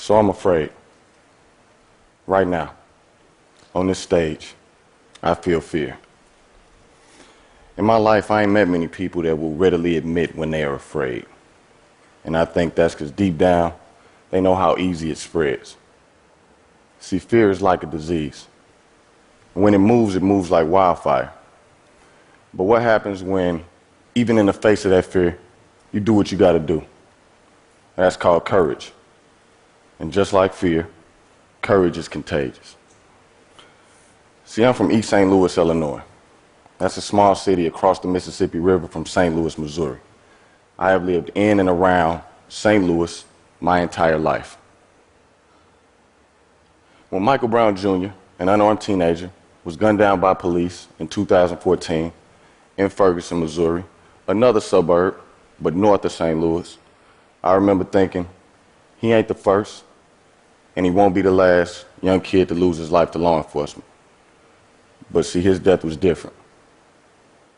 So I'm afraid. Right now, on this stage, I feel fear. In my life, I ain't met many people that will readily admit when they are afraid. And I think that's because deep down, they know how easy it spreads. See, fear is like a disease. When it moves like wildfire. But what happens when, even in the face of that fear, you do what you got to do? That's called courage. And just like fear, courage is contagious. See, I'm from East St. Louis, Illinois. That's a small city across the Mississippi River from St. Louis, Missouri. I have lived in and around St. Louis my entire life. When Michael Brown Jr., an unarmed teenager, was gunned down by police in 2014 in Ferguson, Missouri, another suburb, but north of St. Louis, I remember thinking, he ain't the first, and he won't be the last young kid to lose his life to law enforcement. But see, his death was different.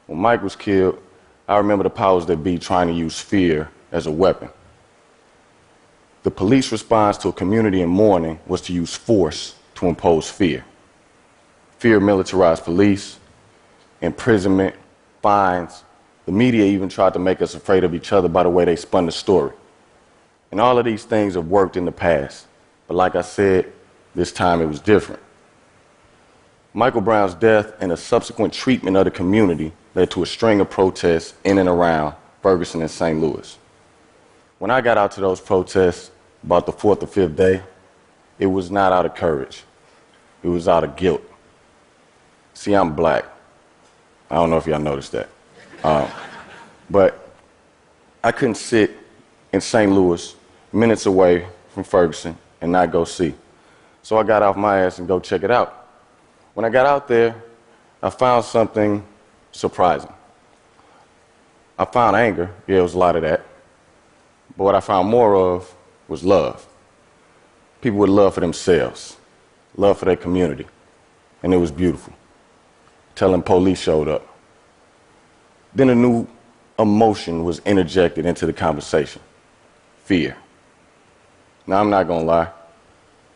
When Mike was killed, I remember the powers that be trying to use fear as a weapon. The police response to a community in mourning was to use force to impose fear. Fear militarized police, imprisonment, fines. The media even tried to make us afraid of each other by the way they spun the story. And all of these things have worked in the past. But like I said, this time it was different. Michael Brown's death and the subsequent treatment of the community led to a string of protests in and around Ferguson and St. Louis. When I got out to those protests about the fourth or fifth day, it was not out of courage. It was out of guilt. See, I'm black. I don't know if y'all noticed that. But I couldn't sit in St. Louis, minutes away from Ferguson, and not go see. So I got off my ass and go check it out. When I got out there, I found something surprising. I found anger. Yeah, it was a lot of that. But what I found more of was love. People with love for themselves, love for their community. And it was beautiful. Till the police showed up. Then a new emotion was interjected into the conversation. Fear. Now, I'm not gonna lie.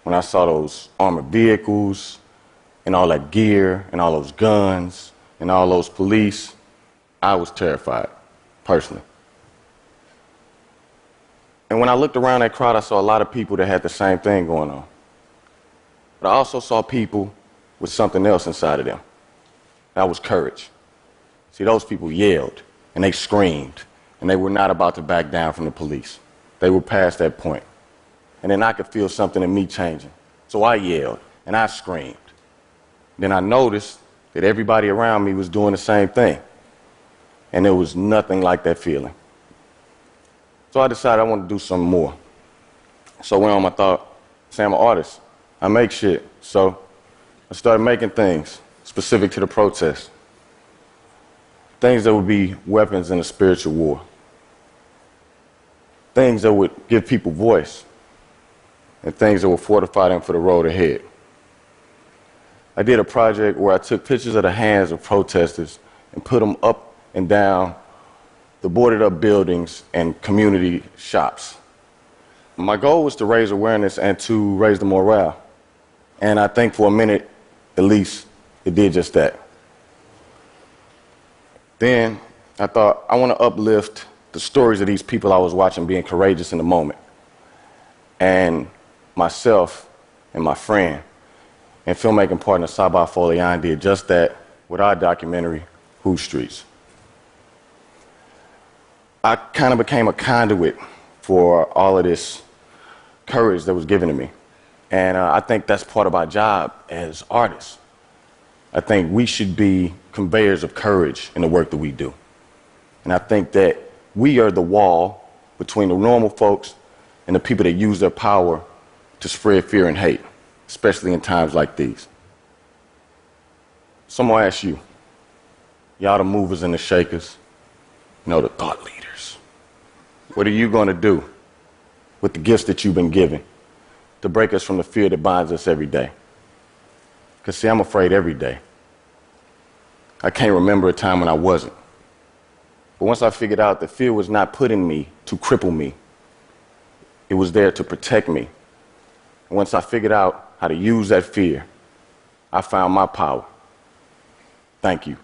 When I saw those armored vehicles and all that gear and all those guns and all those police, I was terrified, personally. And when I looked around that crowd, I saw a lot of people that had the same thing going on. But I also saw people with something else inside of them. That was courage. See, those people yelled and they screamed and they were not about to back down from the police. They were past that point. And then I could feel something in me changing. So I yelled and I screamed. Then I noticed that everybody around me was doing the same thing. And there was nothing like that feeling. So I decided I wanted to do something more. So I went on my thought, say I'm an artist. I make shit. So I started making things specific to the protest. Things that would be weapons in a spiritual war. Things that would give people voice. And things that would fortify them for the road ahead. I did a project where I took pictures of the hands of protesters and put them up and down the boarded up buildings and community shops. My goal was to raise awareness and to raise the morale. And I think for a minute, at least, it did just that. Then I thought, I want to uplift the stories of these people I was watching being courageous in the moment. And myself and my friend and filmmaking partner Sabah Folian did just that with our documentary, Who Streets. I kind of became a conduit for all of this courage that was given to me. And I think that's part of our job as artists. I think we should be conveyors of courage in the work that we do. And I think that we are the wall between the normal folks and the people that use their power to spread fear and hate, especially in times like these. So I'm gonna ask you, y'all the movers and the shakers, the thought leaders. What are you gonna do with the gifts that you've been given to break us from the fear that binds us every day? Because see, I'm afraid every day. I can't remember a time when I wasn't. But once I figured out that fear was not put in me to cripple me, it was there to protect me And once I figured out how to use that fear, I found my power. Thank you.